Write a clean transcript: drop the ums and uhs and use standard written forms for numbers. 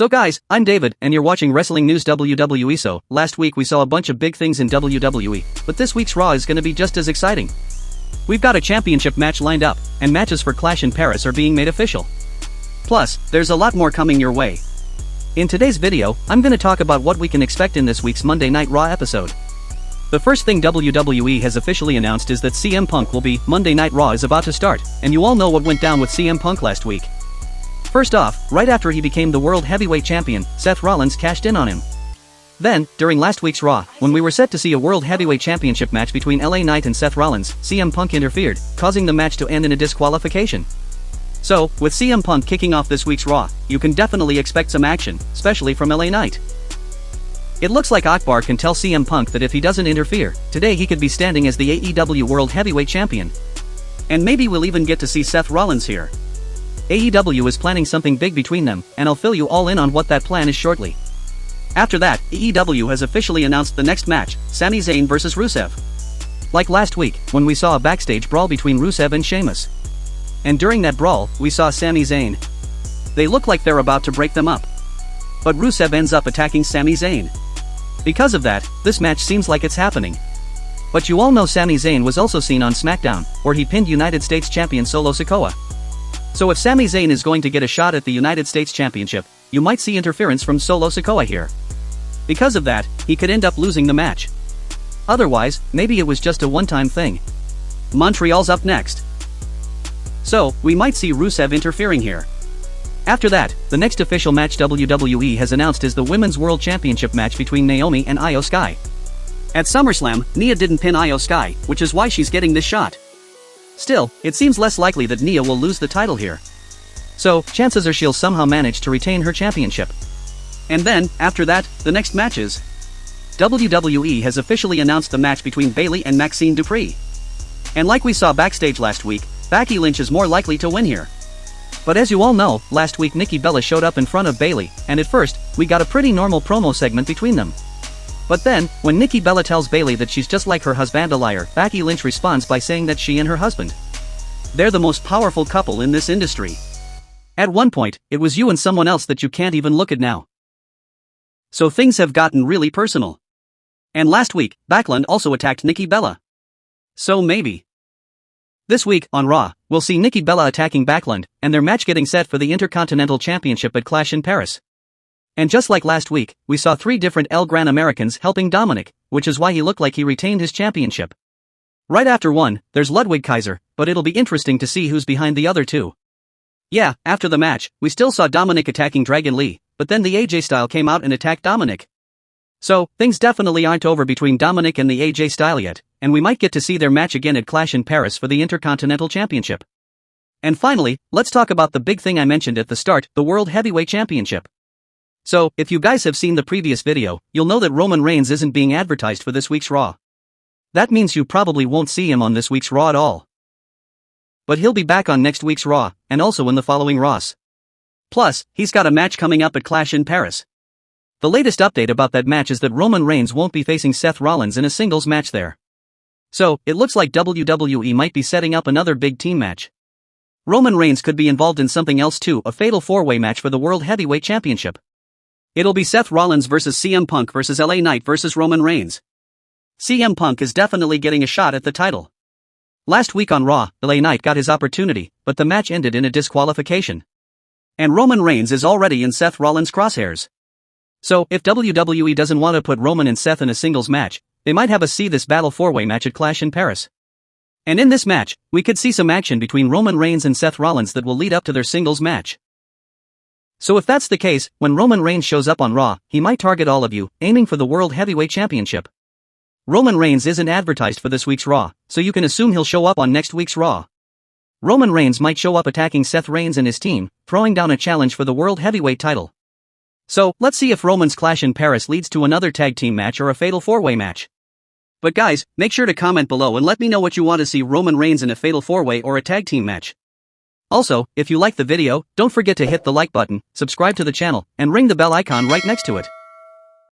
So guys, I'm David, and you're watching Wrestling News WWE. So, last week we saw a bunch of big things in WWE, but this week's Raw is gonna be just as exciting. We've got a championship match lined up, and matches for Clash in Paris are being made official. Plus, there's a lot more coming your way. In today's video, I'm gonna talk about what we can expect in this week's Monday Night Raw episode. The first thing WWE has officially announced is that CM Punk will be Monday Night Raw is about to start, and you all know what went down with CM Punk last week. First off, right after he became the World Heavyweight Champion, Seth Rollins cashed in on him. Then, during last week's Raw, when we were set to see a World Heavyweight Championship match between LA Knight and Seth Rollins, CM Punk interfered, causing the match to end in a disqualification. So, with CM Punk kicking off this week's Raw, you can definitely expect some action, especially from LA Knight. It looks like Akbar can tell CM Punk that if he doesn't interfere, today he could be standing as the AEW World Heavyweight Champion. And maybe we'll even get to see Seth Rollins here. AEW is planning something big between them, and I'll fill you all in on what that plan is shortly. After that, AEW has officially announced the next match, Sami Zayn vs Rusev. Like last week, when we saw a backstage brawl between Rusev and Sheamus. And during that brawl, we saw Sami Zayn. They look like they're about to break them up. But Rusev ends up attacking Sami Zayn. Because of that, this match seems like it's happening. But you all know Sami Zayn was also seen on SmackDown, where he pinned United States Champion Solo Sikoa. So if Sami Zayn is going to get a shot at the United States Championship, you might see interference from Solo Sikoa here. Because of that, he could end up losing the match. Otherwise, maybe it was just a one-time thing. Montreal's up next. So, we might see Rusev interfering here. After that, the next official match WWE has announced is the Women's World Championship match between Naomi and Io Sky. At SummerSlam, Nia didn't pin Io Sky, which is why she's getting this shot. Still, it seems less likely that Nia will lose the title here. So, chances are she'll somehow manage to retain her championship. And then, after that, the next matches. WWE has officially announced the match between Bayley and Maxine Dupree. And like we saw backstage last week, Becky Lynch is more likely to win here. But as you all know, last week Nikki Bella showed up in front of Bayley, and at first, we got a pretty normal promo segment between them. But then, when Nikki Bella tells Bayley that she's just like her husband a liar, Becky Lynch responds by saying that she and her husband, they're the most powerful couple in this industry. At one point, it was you and someone else that you can't even look at now. So things have gotten really personal. And last week, Backlund also attacked Nikki Bella. So maybe. This week, on Raw, we'll see Nikki Bella attacking Backlund, and their match getting set for the Intercontinental Championship at Clash in Paris. And just like last week, we saw 3 different El Gran Americans helping Dominic, which is why he looked like he retained his championship. Right after one, there's Ludwig Kaiser, but it'll be interesting to see who's behind the other two. Yeah, after the match, we still saw Dominic attacking Dragon Lee, but then the AJ Style came out and attacked Dominic. So, things definitely aren't over between Dominic and the AJ Style yet, and we might get to see their match again at Clash in Paris for the Intercontinental Championship. And finally, let's talk about the big thing I mentioned at the start, the World Heavyweight Championship. So, if you guys have seen the previous video, you'll know that Roman Reigns isn't being advertised for this week's Raw. That means you probably won't see him on this week's Raw at all. But he'll be back on next week's Raw, and also in the following Raws. Plus, he's got a match coming up at Clash in Paris. The latest update about that match is that Roman Reigns won't be facing Seth Rollins in a singles match there. So, it looks like WWE might be setting up another big team match. Roman Reigns could be involved in something else too, a fatal 4-way match for the World Heavyweight Championship. It'll be Seth Rollins vs CM Punk vs LA Knight vs Roman Reigns. CM Punk is definitely getting a shot at the title. Last week on Raw, LA Knight got his opportunity, but the match ended in a disqualification. And Roman Reigns is already in Seth Rollins' crosshairs. So, if WWE doesn't want to put Roman and Seth in a singles match, they might have us see this Battle 4-way match at Clash in Paris. And in this match, we could see some action between Roman Reigns and Seth Rollins that will lead up to their singles match. So if that's the case, when Roman Reigns shows up on Raw, he might target all of you, aiming for the World Heavyweight Championship. Roman Reigns isn't advertised for this week's Raw, so you can assume he'll show up on next week's Raw. Roman Reigns might show up attacking Seth Rollins and his team, throwing down a challenge for the World Heavyweight title. So, let's see if Roman's Clash in Paris leads to another tag team match or a fatal 4-way match. But guys, make sure to comment below and let me know what you want to see Roman Reigns in a fatal 4-way or a tag team match. Also, if you like the video, don't forget to hit the like button, subscribe to the channel, and ring the bell icon right next to it.